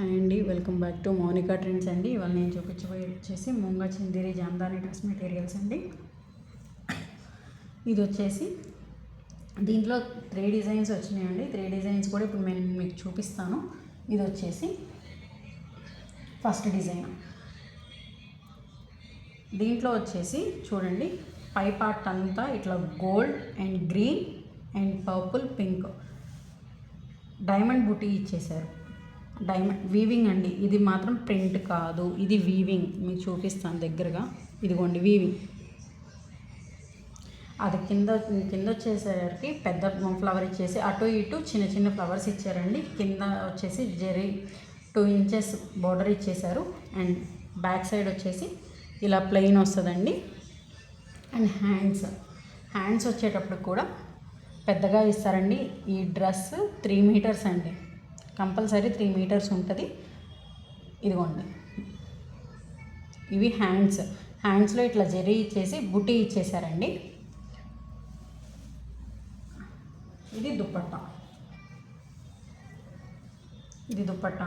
Hi అండి, welcome back to Mounika trends అండి. ఇవాళ నేను చూపించబోయే వచ్చేసి ముంగా చందేరి జామ్దాని డ్రెస్ మెటీరియల్స్ అండి. ఇది వచ్చేసి దీంట్లో 3 డిజైన్స్ వచ్చినాయండి. 3 డిజైన్స్ కూడా ఇప్పుడు నేను మీకు చూపిస్తాను. ఇది వచ్చేసి ఫస్ట్ డిజైన్. దీంట్లో వచ్చేసి చూడండి, పై పార్ట్ అంతా ఇట్లా gold and green and purple pink diamond బుటీ ఇచ్చేసారు. డైమండ్ వీవింగ్ అండి. ఇది మాత్రం ప్రింట్ కాదు, ఇది వీవింగ్. మీకు చూపిస్తాను దగ్గరగా. ఇదిగోండి వీవింగ్. అది కింద వచ్చేసరికి పెద్ద ఫ్లవర్ ఇచ్చేసి అటు ఇటు చిన్న చిన్న ఫ్లవర్స్ ఇచ్చారండి. కింద వచ్చేసి జెరీ 2 ఇంచెస్ బార్డర్ ఇచ్చేసారు. అండ్ బ్యాక్ సైడ్ వచ్చేసి ఇలా ప్లెయిన్ వస్తుందండి. అండ్ హ్యాండ్స్ వచ్చేటప్పుడు కూడా పెద్దగా ఇస్తారండి. ఈ డ్రెస్ 3 మీటర్స్ అండి, కంపల్సరీ 3 మీటర్స్ ఉంటుంది. ఇదిగోండి, ఇవి హ్యాండ్స్లో ఇట్లా జరీ ఇచ్చేసి బుటీ ఇచ్చేసారండి. ఇది దుపట్టా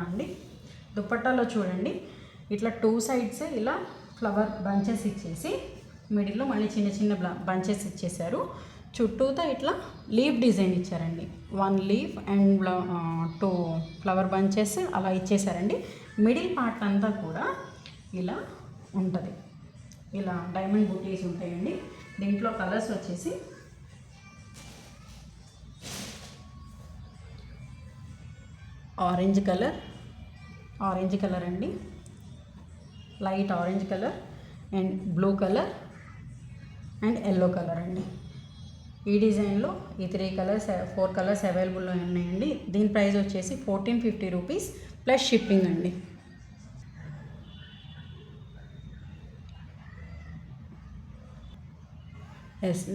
అండి. దుపట్టాలో చూడండి, ఇట్లా 2 సైడ్స్ ఇలా ఫ్లవర్ బంచెస్ ఇచ్చేసి మిడిల్లో మళ్ళీ చిన్న చిన్న బంచెస్ ఇచ్చేసారు. చుట్టూతో ఇట్లా లీఫ్ డిజైన్ ఇచ్చారండి. 1 లీఫ్ అండ్ 2 ఫ్లవర్ బంచెస్ అలా ఇచ్చేసారండి. మిడిల్ పార్ట్ అంతా కూడా ఇలా ఉంటుంది. ఇలా డైమండ్ బూటీస్ ఉంటాయండి. దీంట్లో కలర్స్ వచ్చేసి ఆరెంజ్ కలర్ అండి, light orange colour and blue colour and yellow colour అండి. ఈ డిజైన్లో ఈ 4 కలర్స్ అవైలబుల్లో ఉన్నాయండి. దీని ప్రైస్ వచ్చేసి 1450 రూపీస్ ప్లస్ షిప్పింగ్ అండి.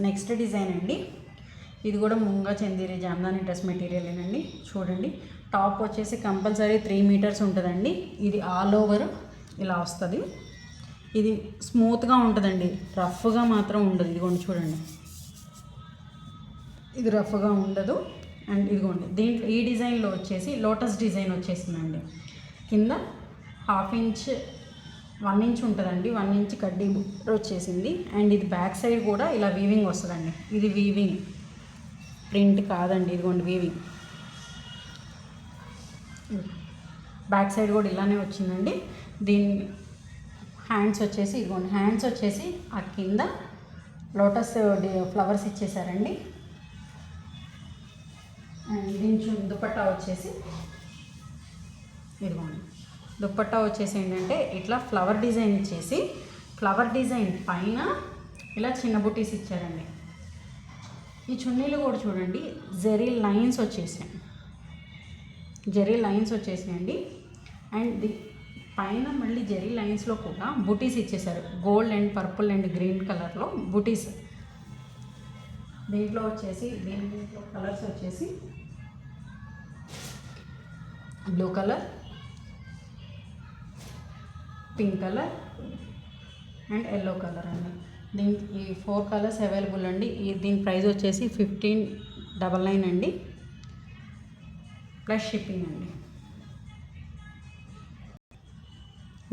నెక్స్ట్ డిజైన్ అండి. ఇది కూడా ముంగా చందేరి జామ్దాని డ్రెస్ మెటీరియలేనండి. చూడండి, టాప్ వచ్చేసి కంపల్సరీ 3 మీటర్స్ ఉంటుందండి. ఇది ఆల్ ఓవర్ ఇలా వస్తుంది. ఇది స్మూత్గా ఉంటుందండి, రఫ్గా మాత్రం ఉండదు. ఇదిగోండి చూడండి, ఇది రఫ్గా ఉండదు. అండ్ ఇదిగోండి, దీంట్లో ఈ డిజైన్లో వచ్చేసి లోటస్ డిజైన్ వచ్చేసిందండి. కింద 1/2 ఇంచ్ 1 ఇంచ్ ఉంటుందండి. 1 ఇంచ్ కడ్డీ వచ్చేసింది. అండ్ ఇది బ్యాక్ సైడ్ కూడా ఇలా వీవింగ్ వస్తుందండి. ఇది వీవింగ్, ప్రింట్ కాదండి. ఇదిగోండి వీవింగ్. బ్యాక్ సైడ్ కూడా ఇలానే వచ్చిందండి. దీని హ్యాండ్స్ వచ్చేసి ఇదిగోండి, హ్యాండ్స్ వచ్చేసి ఆ కింద లోటస్ ఫ్లవర్స్ ఇచ్చేసారండి. అండ్ దీని దుపట్టా వచ్చేసి ఇదిగోండి, దుపట్టా వచ్చేసి ఏంటంటే ఇట్లా ఫ్లవర్ డిజైన్ ఇచ్చేసి ఫ్లవర్ డిజైన్ పైన ఇలా చిన్న బుటీస్ ఇచ్చారండి. ఈ చున్నీలు కూడా చూడండి, జెరీ లైన్స్ వచ్చేసాయండి. అండ్ పైన మళ్ళీ జెరీ లైన్స్లో కూడా బుటీస్ ఇచ్చేసారు. Gold and purple and green కలర్లో బుటీస్. దీంట్లో కలర్స్ వచ్చేసి blue colour, pink colour and yellow colour అండి. ఈ 4 కలర్స్ అవైలబుల్ అండి. దీని ప్రైస్ వచ్చేసి 1599 అండి ప్లస్ షిప్పింగ్ అండి.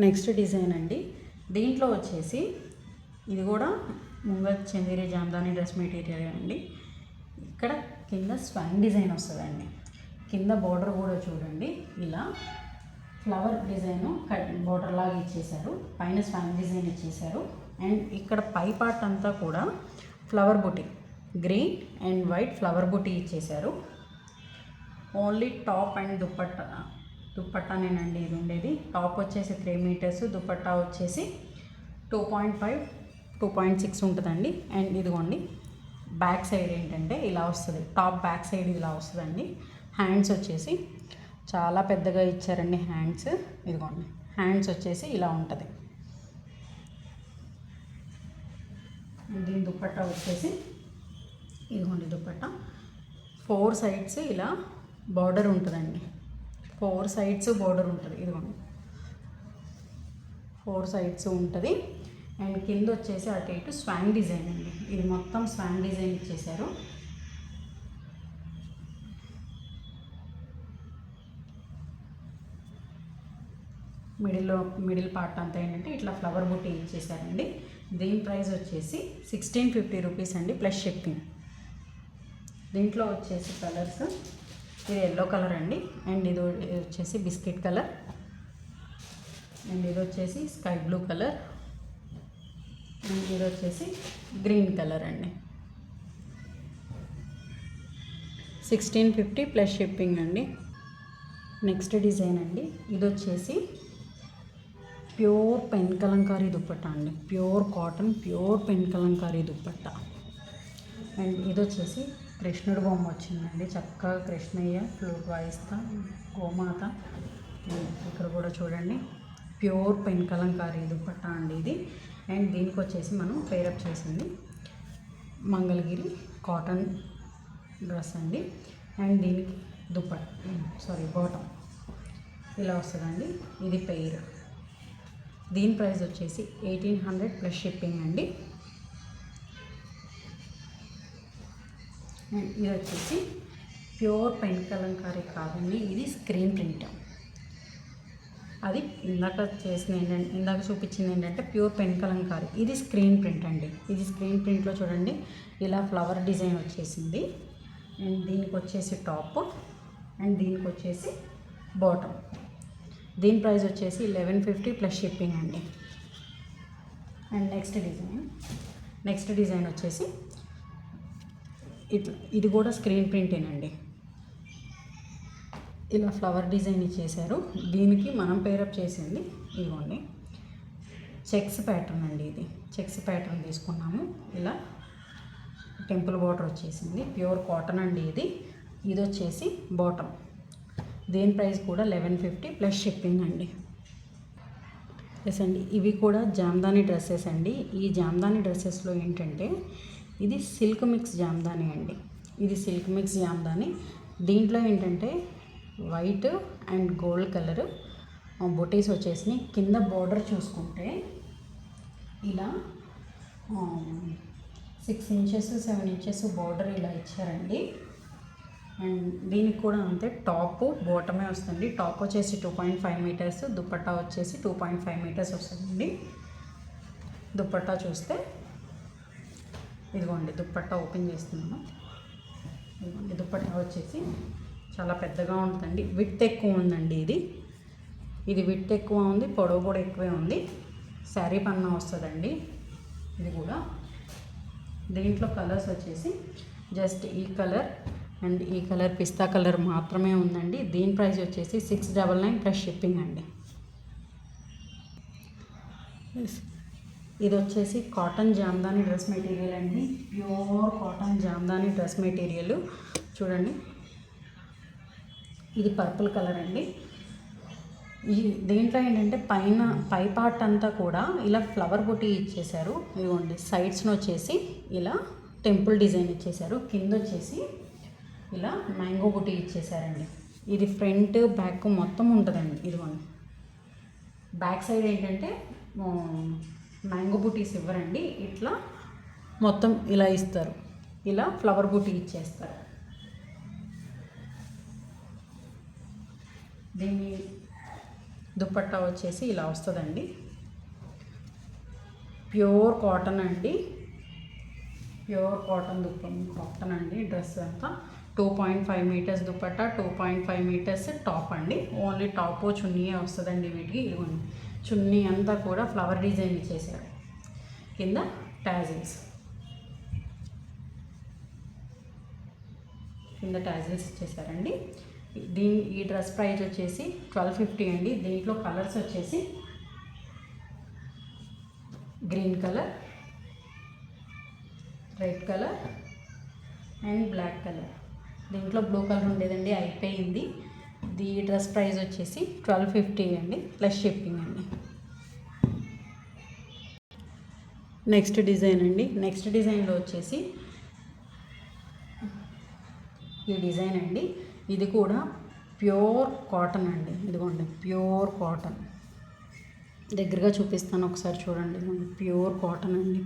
నెక్స్ట్ డిజైన్ అండి. దీంట్లో వచ్చేసి ఇది కూడా ముంగా చందేరి జామ్దాని డ్రెస్ మెటీరియల్ అండి. ఇక్కడ కింద స్వాంగ్ డిజైన్ వస్తుందండి. కింద బోర్డర్ కూడా చూడండి, ఇలా ఫ్లవర్ డిజైన్ బోర్డర్ లాగా ఇచ్చేసారు. పైన స్వాంగ్ డిజైన్ ఇచ్చేసారు. అండ్ ఇక్కడ పై పార్ట్ అంతా కూడా flower buti, green and white flower బుటీ ఇచ్చేసారు. ఓన్లీ టాప్ అండ్ దుపట్టానేనండి ఇది ఉండేది. టాప్ వచ్చేసి 3 మీటర్స్, దుపట్టా వచ్చేసి 2.5 2.6 ఉంటుందండి. అండ్ ఇదిగోండి, బ్యాక్ సైడ్ ఏంటంటే ఇలా వస్తుంది. టాప్ బ్యాక్ సైడ్ ఇలా వస్తుందండి. హ్యాండ్స్ వచ్చేసి చాలా పెద్దగా ఇచ్చారండి. ఇదిగోండి, హ్యాండ్స్ వచ్చేసి ఇలా ఉంటుంది. దీని దుపట్టా వచ్చేసి ఇదిగోండి, దుపట్టా 4 సైడ్స్ ఇలా బార్డర్ ఉంటుందండి. 4 సైడ్స్ బార్డర్ ఉంటుంది. ఇదిగోండి, 4 సైడ్స్ ఉంటుంది. అండ్ కింద వచ్చేసి అటు ఇటు స్వాంగ్ డిజైన్ అండి. ఇది మొత్తం స్వాంగ్ డిజైన్ ఇచ్చేసారు. మిడిల్ పార్ట్ అంతా ఏంటంటే ఇట్లా ఫ్లవర్ బుట్టి ఇచ్చేసారండి. దీని ప్రైస్ వచ్చేసి 1650 రూపీస్ అండి ప్లస్ షిప్పింగ్. దీంట్లో వచ్చేసి కలర్స్, ఇది ఎల్లో కలర్ అండి, అండ్ ఇది వచ్చేసి బిస్కెట్ కలర్, అండ్ ఇది వచ్చేసి స్కై బ్లూ కలర్, అండ్ ఇది వచ్చేసి గ్రీన్ కలర్ అండి. 1650 ప్లస్ షిప్పింగ్ అండి. నెక్స్ట్ డిజైన్ అండి, ఇది వచ్చేసి ప్యూర్ పెన్ కలంకారీ దుప్పట్టా అండి, pure cotton pure pen Kalamkari dupatta. And ఇది వచ్చేసి కృష్ణుడు బొమ్మ వచ్చిందండి, చక్కగా కృష్ణయ్య ఫ్లూట్ వాయిస్తా, గోమాత. ఇక్కడ కూడా చూడండి ప్యూర్ పెన్ కలంకారీ దుప్పట్టా అండి ఇది. అండ్ దీనికి వచ్చేసి మనం పేరప్ చేసింది మంగళగిరి కాటన్ డ్రెస్ అండి. అండ్ దీనికి బాటమ్ ఇలా వస్తుందండి. ఇది పెయిర్. దీని ప్రైస్ వచ్చేసి 1800 ప్లస్ షిప్పింగ్ అండి. అండ్ ఇది వచ్చేసి ప్యూర్ పెన్ కలంకారీ కాదండి, ఇది స్క్రీన్ ప్రింట్. అది ఇందాక చూపించింది ఏంటంటే ప్యూర్ పెన్ కలంకారీ, ఇది స్క్రీన్ ప్రింట్ అండి. ఇది స్క్రీన్ ప్రింట్లో చూడండి ఇలా ఫ్లవర్ డిజైన్ వచ్చేసింది. అండ్ దీనికి వచ్చేసి టాప్, అండ్ దీనికి వచ్చేసి బాటమ్. దీని ప్రైస్ వచ్చేసి 1150 ప్లస్ షిప్పింగ్ అండి. అండ్ నెక్స్ట్ డిజైన్ వచ్చేసి ఇది కూడా స్క్రీన్ ప్రింటేనండి. ఇలా ఫ్లవర్ డిజైన్ ఇచ్చేసారు. దీనికి మనం పేరప్ చేసింది ఇదిగోండి చెక్స్ ప్యాటర్న్ అండి. ఇది చెక్స్ ప్యాటర్న్ తీసుకున్నాము. ఇలా టెంపుల్ బార్డర్ వచ్చేసింది, ప్యూర్ కాటన్ అండి ఇది. ఇది వచ్చేసి బాటమ్. దీని ప్రైస్ కూడా 1150 ప్లస్ షిప్పింగ్ అండి. ఎస్ అండి, ఇవి కూడా జామ్దాని డ్రెస్సెస్ అండి. ఈ జామ్దాని డ్రెస్సెస్లో ఏంటంటే ఇది సిల్క్ మిక్స్ జామ్దాని అండి. ఇది సిల్క్ మిక్స్ జామ్దాని. దీంట్లో ఏంటంటే white and gold colour buttis వచ్చేసినాయి. కింద బార్డర్ చూసుకుంటే ఇలా 6 ఇంచెస్ 7 ఇంచెస్ బార్డర్ ఇలా ఇచ్చారండి. అండ్ దీనికి కూడా అంతే, టాప్ బాటమే వస్తుంది. టాప్ వచ్చేసి 2.5 మీటర్స్, దుపట్టా వచ్చేసి 2.5 మీటర్స్ వస్తుందండి. దుపట్టా చూస్తే ఇదిగోండి, దుపట్టా ఓపెన్ చేస్తున్నాను. ఇదిగోండి దుపట్టా వచ్చేసి చాలా పెద్దగా ఉంటుందండి, విడ్త్ ఎక్కువ ఉందండి. ఇది విడ్త్ ఎక్కువ ఉంది, పొడవు కూడా ఎక్కువే ఉంది. శారీ పన్నా వస్తుందండి ఇది కూడా. దీంట్లో కలర్స్ వచ్చేసి జస్ట్ ఈ కలర్ అండ్ ఈ కలర్ పిస్తా కలర్ మాత్రమే ఉందండి. దీని ప్రైస్ వచ్చేసి 699 ప్లస్ షిప్పింగ్ అండి. ఇది వచ్చేసి కాటన్ జామ్దాని డ్రెస్ మెటీరియల్ అండి, pure cotton Jamdani dress material. చూడండి ఇది పర్పుల్ కలర్ అండి. దీంట్లో ఏంటంటే పై పార్ట్ అంతా కూడా ఇలా ఫ్లవర్ బుట్టి ఇచ్చేసారు. ఇదిగోండి సైడ్స్ని వచ్చేసి ఇలా టెంపుల్ డిజైన్ ఇచ్చేసారు. కింద వచ్చేసి ఇలా మ్యాంగో బుట్టి ఇచ్చేసారండి. ఇది ఫ్రంట్ బ్యాక్ మొత్తం ఉంటుందండి. ఇదిగోండి బ్యాక్ సైడ్ ఏంటంటే మ్యాంగో బుటీస్ ఇవ్వరండి, ఇట్లా మొత్తం ఇలా ఇస్తారు. ఇలా ఫ్లవర్ బుట్టి ఇచ్చేస్తారు. దీన్ని దుపట్టా వచ్చేసి ఇలా వస్తుందండి, ప్యూర్ కాటన్ అండి, ప్యూర్ కాటన్ అండి. డ్రెస్ అంతా 2.5 మీటర్స్ దుపట్టా, 2.5 మీటర్స్ టాప్ అండి. ఓన్లీ టాప్ చున్నీయే వస్తుందండి వీటికి. ఇదిగోండి చున్నీ అంతా కూడా ఫ్లవర్ డిజైన్ ఇచ్చేసారు. కింద టాజిల్స్ ఇచ్చేసారండి. ఈ డ్రెస్ ప్రైస్ వచ్చేసి 1250 అండి. దీంట్లో కలర్స్ వచ్చేసి green colour, red colour and black colour. దీంట్లో బ్లూ కలర్ ఉండేదండి, అయిపోయింది. ఈ డ్రెస్ ప్రైస్ వచ్చేసి 1250 అండి ప్లస్ షిప్పింగ్ అండి. నెక్స్ట్ డిజైన్ అండి. నెక్స్ట్ డిజైన్లో వచ్చేసి ఈ డిజైన్ అండి. ఇది కూడా ప్యూర్ కాటన్ అండి. ఇదిగోండి ప్యూర్ కాటన్, దగ్గరగా చూపిస్తాను ఒకసారి చూడండి. ప్యూర్ కాటన్ అండి.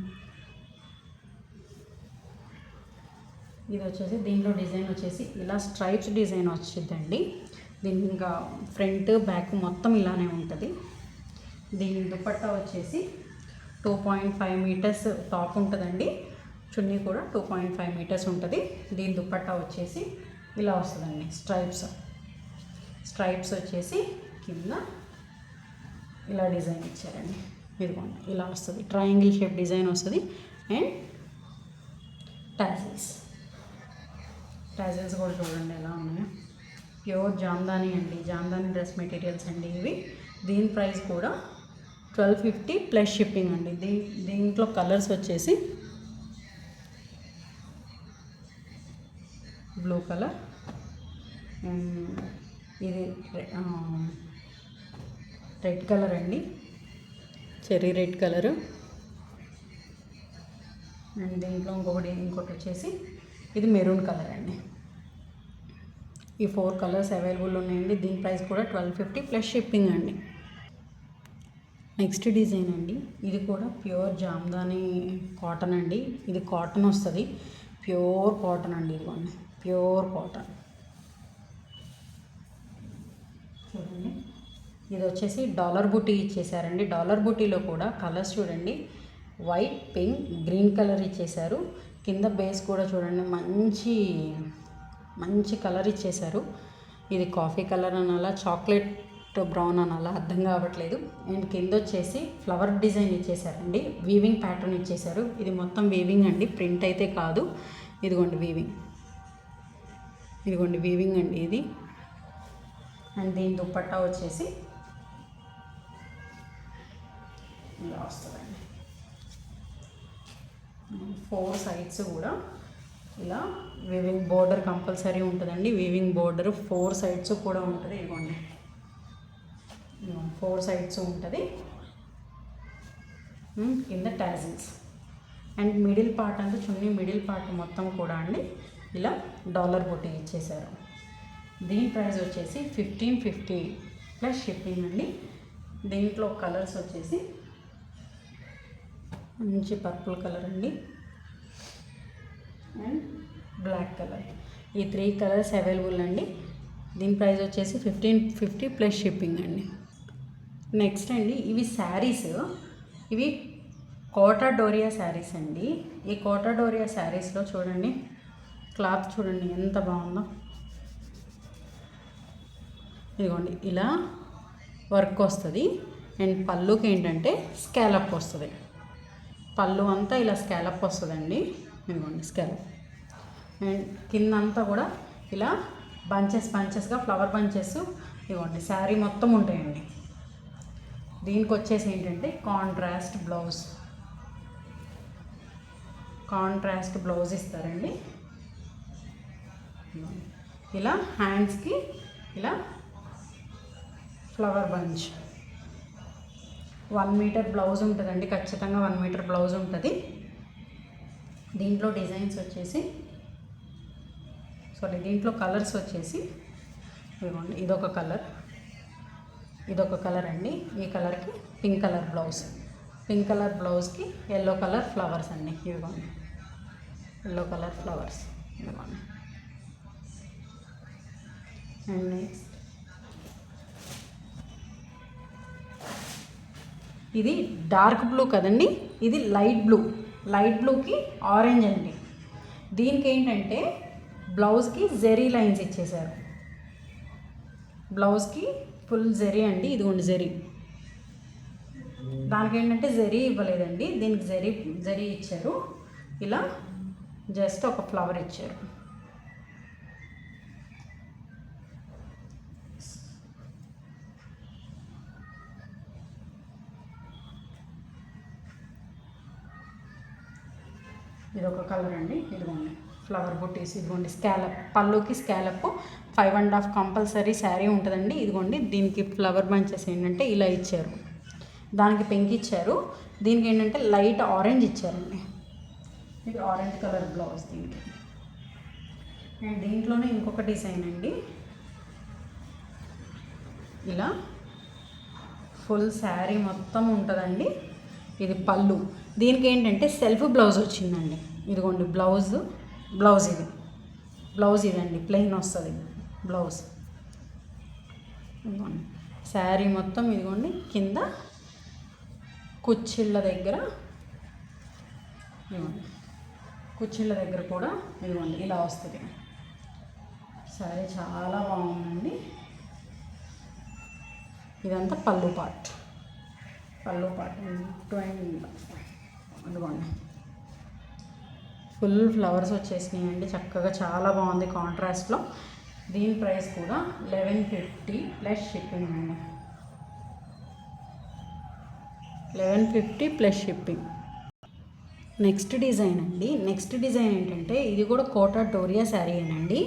ఇది వచ్చేసి దీనిలో డిజైన్ వచ్చేసి ఇలా స్ట్రైప్స్ డిజైన్ వచ్చిందండి. దీని ఇంకా ఫ్రంట్ బ్యాక్ మొత్తం ఇలానే ఉంటుంది. దీని దుపట్టా వచ్చేసి 2.5 మీటర్స్ టాప్ ఉంటుందండి. చున్నీ కూడా 2.5 మీటర్స్ ఉంటుంది. దీని దుపట్టా వచ్చేసి ఇలా వస్తుందండి. స్ట్రైప్స్ వచ్చేసి కింద ఇలా డిజైన్ ఇచ్చారండి. ఇదిగోండి ఇలా వస్తుంది, ట్రయాంగిల్ షేప్ డిజైన్ వస్తుంది. అండ్ టాజిల్స్ కూడా చూడండి ఎలా ఉన్నాయో. ప్యూర్ జామ్దాని అండి, జామ్దాని డ్రెస్ మెటీరియల్స్ అండి ఇవి. దీని ప్రైస్ కూడా 1250 ప్లస్ షిప్పింగ్ అండి. దీంట్లో కలర్స్ వచ్చేసి బ్లూ కలర్, ఇది రెడ్ కలర్ అండి, చెర్రీ రెడ్ కలరు. అండ్ దీంట్లో ఇంకోటి వచ్చేసి ఇది మెరూన్ కలర్ అండి. ఈ 4 కలర్స్ అవైలబుల్ ఉన్నాయండి. దీని ప్రైస్ కూడా 1250 ప్లస్ షిప్పింగ్ అండి. నెక్స్ట్ డిజైన్ అండి, ఇది కూడా ప్యూర్ జామ్దాని కాటన్ అండి. ఇది కాటన్ వస్తుంది, ప్యూర్ కాటన్ అండి. ఇదిగోండి ప్యూర్ కాటన్ చూడండి. ఇది వచ్చేసి డాలర్ బుటీ ఇచ్చేసారండి. డాలర్ బుటీలో కూడా కలర్స్ చూడండి, వైట్, పింక్, గ్రీన్ కలర్ ఇచ్చేసారు. కింద బేస్ కూడా చూడండి, మంచి కలర్ ఇచ్చేసారు. ఇది కాఫీ కలర్ అనాలా, చాక్లెట్ బ్రౌన్ అనాలా అర్థం కావట్లేదు. అండ్ కింద వచ్చేసి ఫ్లవర్ డిజైన్ ఇచ్చేసారండి, వీవింగ్ ప్యాటర్న్ ఇచ్చేసారు. ఇది మొత్తం వీవింగ్ అండి, ప్రింట్ అయితే కాదు. ఇదిగోండి వీవింగ్ అండి ఇది. అండ్ దీని దుపట్టా వచ్చేసి ఇలా వస్తుందండి. 4 సైడ్స్ కూడా ఇలా వీవింగ్ బోర్డర్ కంపల్సరీ ఉంటుందండి. వీవింగ్ బోర్డర్ 4 సైడ్స్ కూడా ఉంటుంది. ఇదిగోండి 4 సైడ్స్ ఉంటుంది. కింద టాజిల్స్ అండ్ మిడిల్ పార్ట్ అంటే చున్నీ మిడిల్ పార్ట్ మొత్తం కూడా అండి ఇలా డాలర్ బుటీ ఇచ్చేసారు. దీని ప్రైస్ వచ్చేసి 1550 ప్లస్ షిప్పింగ్ అండి. దీంట్లో కలర్స్ వచ్చేసి మంచి పర్పుల్ కలర్ అండి అండ్ బ్లాక్ కలర్. ఈ 3 కలర్స్ అవైలబుల్ అండి. దీని ప్రైస్ వచ్చేసి 1550 ప్లస్ షిప్పింగ్ అండి. నెక్స్ట్ అండి, ఇవి శారీస్, ఇవి కోటా డోరియా శారీస్ అండి. ఈ కోటా డోరియా శారీస్లో చూడండి, క్లాత్ చూడండి ఎంత బాగుందో. ఇదిగోండి ఇలా వర్క్ వస్తుంది. అండ్ పళ్ళుకి ఏంటంటే స్కాలప్ వస్తుంది. పళ్ళు అంతా ఇలా స్కాలప్ వస్తుందండి. ఇదిగోండి స్కాలప్. అండ్ కింద అంతా కూడా ఇలా బంచెస్గా ఫ్లవర్ బంచెస్ ఇదిగోండి శారీ మొత్తం ఉంటాయండి. దీనికి వచ్చేసి ఏంటంటే కాంట్రాస్ట్ బ్లౌజ్ ఇస్తారండి. ఇలా హ్యాండ్స్కి ఇలా ఫ్లవర్ బంచ్ 1 మీటర్ బ్లౌజ్ ఉంటుందండి, ఖచ్చితంగా 1 మీటర్ బ్లౌజ్ ఉంటుంది. దీంట్లో డిజైన్స్ వచ్చేసి దీంట్లో కలర్స్ వచ్చేసి ఇదిగోండి ఇదొక కలర్ అండి. ఈ కలర్కి పింక్ కలర్ బ్లౌజ్కి ఎల్లో కలర్ ఫ్లవర్స్ అండి. ఇదిగోండి ఎల్లో కలర్ ఫ్లవర్స్ ఇదిగోండి. అండ్ నెక్స్ట్ ఇది డార్క్ బ్లూ కదండి, ఇది లైట్ బ్లూకి ఆరెంజ్ అండి. దీనికి ఏంటంటే బ్లౌజ్కి జెరీ లైన్స్ ఇచ్చేసారు. బ్లౌజ్కి ఫుల్ జెరీ అండి. ఇదిగోండి జెరీ. దానికి ఏంటంటే జెరీ ఇవ్వలేదండి, దీనికి జెరీ ఇచ్చారు. ఇలా జస్ట్ ఒక ఫ్లవర్ ఇచ్చారు. ఇదొక కలర్ అండి. ఇదిగోండి ఫ్లవర్ బుట్టీస్. ఇదిగోండి స్కాలప్, పళ్ళుకి స్కాలప్ 5.5 కంపల్సరీ శారీ ఉంటుందండి. ఇదిగోండి దీనికి ఫ్లవర్ బంచెస్ ఏంటంటే ఇలా ఇచ్చారు, దానికి పింక్ ఇచ్చారు, దీనికి ఏంటంటే లైట్ ఆరెంజ్ ఇచ్చారండి. ఇది ఆరెంజ్ కలర్ బ్లౌజ్ దీనికి. అండ్ దీంట్లోనే ఇంకొక డిజైన్ అండి, ఇలా ఫుల్ శారీ మొత్తం ఉంటుందండి. ఇది పళ్ళు. దీనికి ఏంటంటే సెల్ఫ్ బ్లౌజ్ వచ్చిందండి. ఇదిగోండి బ్లౌజ్ ఇదండి, ప్లెయిన్ వస్తుంది బ్లౌజ్. ఇదిగోండి శారీ మొత్తం ఇదిగోండి కింద కుచ్చిళ్ళ దగ్గర ఇవ్వండి, కుచ్చిళ్ళ దగ్గర కూడా ఇవ్వండి ఇలా వస్తుంది. సరే, చాలా బాగుందండి. ఇదంతా పళ్ళు పార్ట్ అదిగోండి, ఫుల్ ఫ్లవర్స్ వచ్చేసినాయండి. చక్కగా చాలా బాగుంది కాంట్రాస్ట్లో. దీని ప్రైస్ కూడా 1150 ప్లస్ షిప్పింగ్ అండి. 1150 ప్లస్ షిప్పింగ్. నెక్స్ట్ డిజైన్ అండి. నెక్స్ట్ డిజైన్ ఏంటంటే ఇది కూడా కోటా డోరియా శారీ అండి.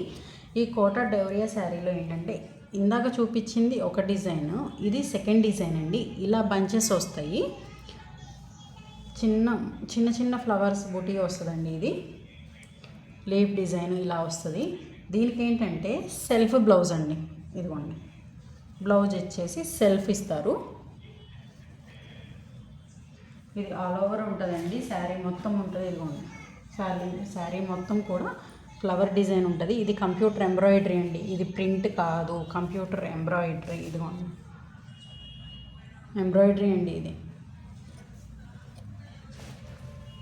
ఈ కోటా డోరియా శారీలో ఏంటంటే ఇందాక చూపించింది ఒక డిజైన్, ఇది సెకండ్ డిజైన్ అండి. ఇలా బంచెస్ వస్తాయి, చిన్న చిన్న చిన్న ఫ్లవర్స్ బూటీ వస్తుందండి. ఇది లీఫ్ డిజైన్ ఇలా వస్తుంది. దీనికి ఏంటంటే సెల్ఫ్ బ్లౌజ్ అండి. ఇదిగోండి, బ్లౌజ్ వచ్చేసి సెల్ఫ్ ఇస్తారు. ఇది ఆల్ ఓవర్ ఉంటుందండి, శారీ మొత్తం ఉంటుంది. ఇదిగోండి, శారీ మొత్తం కూడా ఫ్లవర్ డిజైన్ ఉంటుంది. ఇది కంప్యూటర్ ఎంబ్రాయిడరీ అండి, ఇది ప్రింట్ కాదు, కంప్యూటర్ ఎంబ్రాయిడరీ. ఇదిగోండి, ఎంబ్రాయిడరీ అండి. ఇది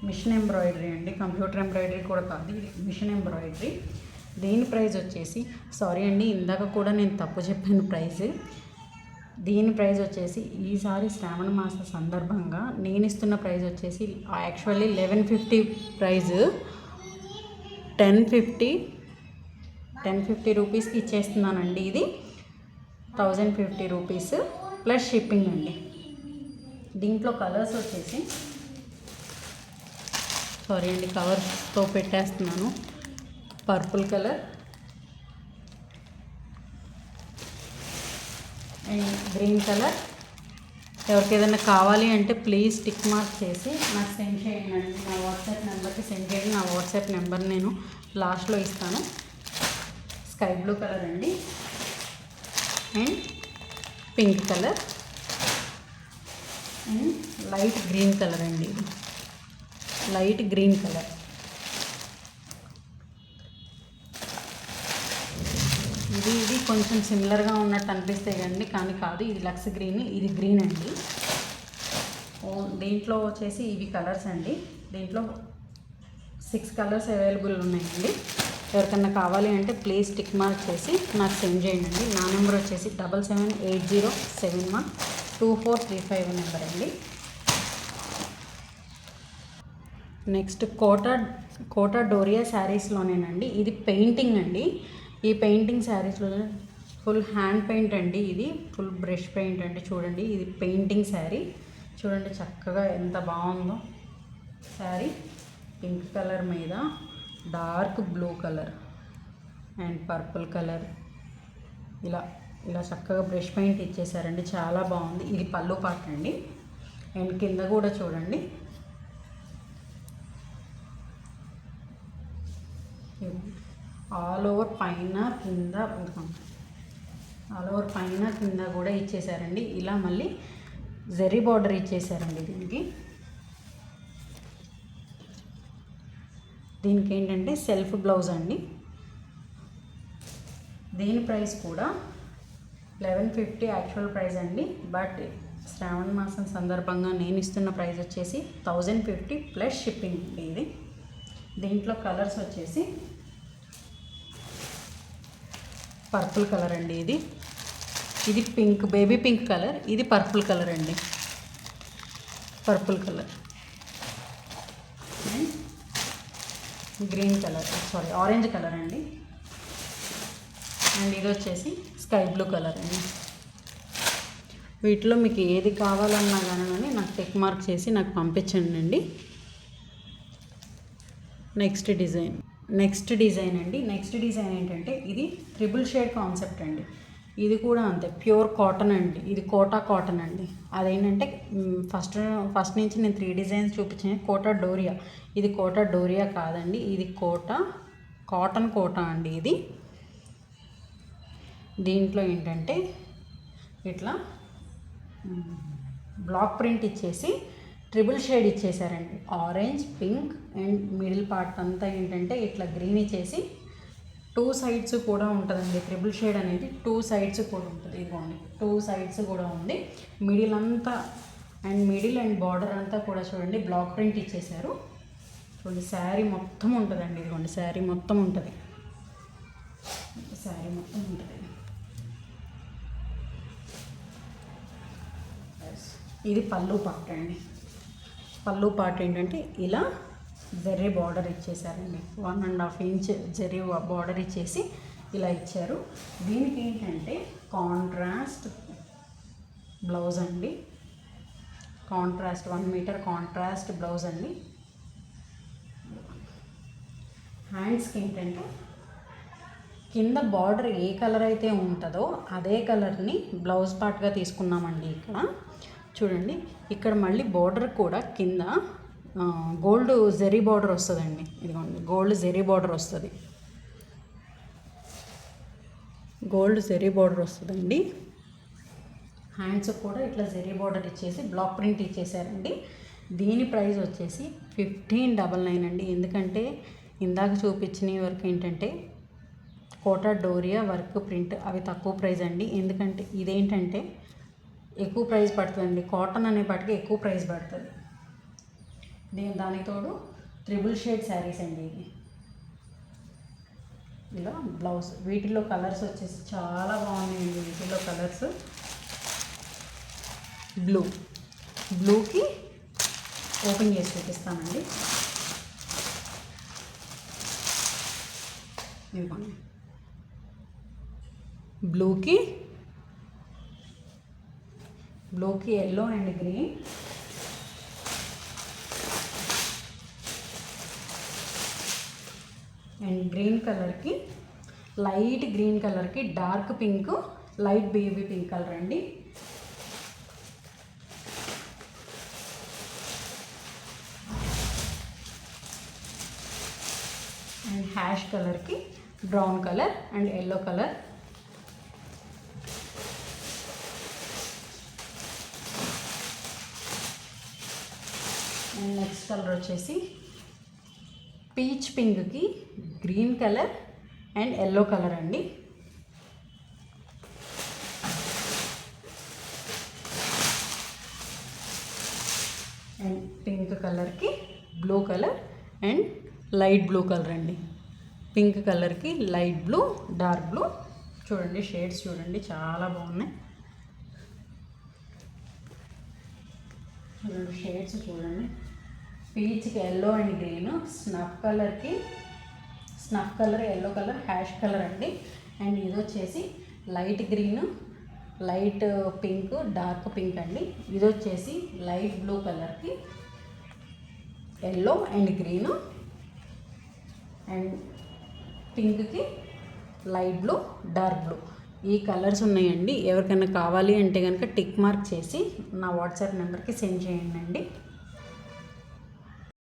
మిషన్ ఎంబ్రాయిడరీ అండి, కంప్యూటర్ ఎంబ్రాయిడరీ కూడా కాదు, ఇది మిషన్ ఎంబ్రాయిడరీ. దీని ప్రైస్ వచ్చేసి, సారీ అండి ఇందాక కూడా నేను తప్పు చెప్పాను ప్రైస్. దీని ప్రైస్ వచ్చేసి ఈసారి శ్రావణ మాస సందర్భంగా నేను ఇస్తున్న ప్రైస్ వచ్చేసి యాక్చువల్లీ 1150 ప్రైస్ 1050 రూపీస్కి ఇచ్చేస్తున్నానండి. ఇది 1050 రూపీస్ ప్లస్ షిప్పింగ్ అండి. దీంట్లో కలర్స్ వచ్చేసి, సారీ అండి కవర్స్తో పెట్టేస్తున్నాను. Purple colour and green colour. ఎవరికి ఏదైనా కావాలి అంటే ప్లీజ్ టిక్ మార్క్ చేసి నాకు సెండ్ చేయండి అండి. నా వాట్సాప్ నెంబర్కి సెండ్ చేయండి. నా వాట్సాప్ నెంబర్ నేను లాస్ట్లో ఇస్తాను. స్కై బ్లూ కలర్ అండి and pink colour and light green colour అండి. ఇది లైట్ గ్రీన్ కలర్. ఇది కొంచెం సిమిలర్గా ఉన్నట్టు అనిపిస్తాయి కదండి, కానీ కాదు. ఇది లక్స్ గ్రీన్, ఇది గ్రీన్ అండి. దీంట్లో వచ్చేసి ఇవి కలర్స్ అండి. దీంట్లో 6 కలర్స్ అవైలబుల్ ఉన్నాయండి. ఎవరికన్నా కావాలి అంటే ప్లీజ్ టిక్ మార్క్ చేసి నాకు సెండ్ చేయండి. నా నెంబర్ వచ్చేసి 7780712435 నెంబర్ అండి. నెక్స్ట్ కోటా డోరియా శారీస్లోనేనండి. ఇది పెయింటింగ్ అండి. ఈ పెయింటింగ్ శారీస్లో ఫుల్ హ్యాండ్ పెయింట్ అండి. ఇది ఫుల్ బ్రష్ పెయింట్ అండి. చూడండి, ఇది పెయింటింగ్ శారీ. చూడండి చక్కగా ఎంత బాగుందో శారీ. పింక్ కలర్ మీద dark blue colour and purple colour ఇలా చక్కగా బ్రష్ పెయింట్ ఇచ్చేసారండి. చాలా బాగుంది. ఇది పళ్ళు పార్ట్ అండి. అండ్ కింద కూడా చూడండి, ఆల్ ఓవర్ పైన కింద కూడా ఇచ్చేసారండి. ఇలా మళ్ళీ జరీ బార్డర్ ఇచ్చేసారండి. దీనికి ఏంటంటే సెల్ఫ్ బ్లౌజ్ అండి. దీని ప్రైస్ కూడా 1150 యాక్చువల్ ప్రైస్ అండి. బట్ శ్రావణ మాసం సందర్భంగా నేను ఇస్తున్న ప్రైస్ వచ్చేసి 1050 ప్లస్ షిప్పింగ్ అండి. ఇది దీంట్లో కలర్స్ వచ్చేసి పర్పుల్ కలర్ అండి. ఇది పింక్, బేబీ పింక్ కలర్. ఇది పర్పుల్ కలర్ అండి, purple colour and green colour, sorry orange colour అండి. అండ్ ఇది వచ్చేసి స్కై బ్లూ కలర్ అండి. వీటిలో మీకు ఏది కావాలన్నా కానీ నాకు టిక్ మార్క్ చేసి నాకు పంపించండి అండి. నెక్స్ట్ డిజైన్ అండి. నెక్స్ట్ డిజైన్ ఏంటంటే ఇది ట్రిపుల్ షేడ్ కాన్సెప్ట్ అండి. ఇది కూడా అంతే, ప్యూర్ కాటన్ అండి. ఇది కోటా కాటన్ అండి. అదేంటంటే ఫస్ట్ నుంచి నేను 3 డిజైన్స్ చూపించాను. కోటా డోరియా, ఇది కోటా డోరియా కాదండి, ఇది కాటన్ కోటా అండి. ఇది దీంట్లో ఏంటంటే ఇట్లా బ్లాక్ ప్రింట్ ఇచ్చేసి ట్రిపుల్ షేడ్ ఇచ్చేసారండి. Orange, pink and middle part అంతా ఏంటంటే ఇట్లా గ్రీన్ ఇచ్చేసి 2 సైడ్స్ కూడా ఉంటుందండి. ట్రిపుల్ షేడ్ అనేది 2 సైడ్స్ కూడా ఉంటుంది. ఇదిగోండి 2 సైడ్స్ కూడా ఉంది. మిడిల్ అంతా అండ్ మిడిల్ అండ్ బార్డర్ అంతా కూడా చూడండి బ్లాక్ ప్రింట్ ఇచ్చేసారు. చూడండి శారీ మొత్తం ఉంటుందండి. ఇదిగోండి శారీ మొత్తం ఉంటుంది. శారీ మొత్తం ఉంటుంది. ఇది పళ్ళు పార్ట్ అండి. పళ్ళు పార్ట్ ఏంటంటే ఇలా జరీ బార్డర్ ఇచ్చేసారండి. 1.5 ఇంచ్ జరీ బార్డర్ ఇచ్చేసి ఇలా ఇచ్చారు. దీనికి ఏంటంటే కాంట్రాస్ట్ బ్లౌజ్ అండి. కాంట్రాస్ట్ 1 మీటర్ కాంట్రాస్ట్ బ్లౌజ్ అండి. హ్యాండ్స్కి ఏంటంటే కింద బార్డర్ ఏ కలర్ అయితే ఉంటుందో అదే కలర్ని బ్లౌజ్ పార్ట్గా తీసుకున్నామండి. ఇక్కడ చూడండి, ఇక్కడ మళ్ళీ బార్డర్ కూడా కింద గోల్డ్ జెరీ బార్డర్ వస్తుందండి. ఇదిగోండి గోల్డ్ జెరీ బార్డర్ వస్తుంది. గోల్డ్ జెరీ బార్డర్ వస్తుందండి. హ్యాండ్స్ కూడా ఇట్లా జెరీ బార్డర్ ఇచ్చేసి బ్లాక్ ప్రింట్ ఇచ్చేసారండి. దీని ప్రైస్ వచ్చేసి 1599 అండి. ఎందుకంటే ఇందాక చూపించిన వరకు ఏంటంటే కోటా డోరియా వర్క్ ప్రింట్ అవి తక్కువ ప్రైస్ అండి. ఎందుకంటే ఇదేంటంటే ఎక్కువ ప్రైస్ పడుతుందండి. కాటన్ అనేపాటికి ఎక్కువ ప్రైస్ పడుతుంది. దానికి తోడు 3 షేడ్ శారీస్ అండి. ఇది ఇలా బ్లౌజ్. వీటిలో కలర్స్ వచ్చేసి చాలా బాగున్నాయండి. వీటిలో కలర్స్ బ్లూకి ఓపెన్ చేసి చూపిస్తానండి. ఇదిగోండి బ్లూకి yellow and green, and green కలర్కి లైట్ గ్రీన్ కలర్కి dark pink, light baby pink colour అండి. అండ్ హ్యాష్ కలర్కి brown colour and yellow colour. And next colour వచ్చేసి పీచ్ పింక్కి green colour and yellow colour అండి. అండ్ పింక్ కలర్కి blue colour and light blue colour అండి. Pink కలర్కి light blue, dark blue. చూడండి shades చూడండి చాలా బాగున్నాయి. చూడండి షేడ్స్ చూడండి. పీచ్కి yellow and green, snuff colour yellow colour, ash colour అండి. అండ్ ఇది వచ్చేసి light green, light pink, dark pink అండి. ఇది వచ్చేసి లైట్ బ్లూ కలర్కి ఎల్లో అండ్ గ్రీన్ అండ్ పింక్కి లైట్ బ్లూ, డార్క్ బ్లూ. ఈ కలర్స్ ఉన్నాయండి. ఎవరికైనా కావాలి అంటే కనుక టిక్ మార్క్ చేసి నా వాట్సాప్ నెంబర్కి సెండ్ చేయండి అండి.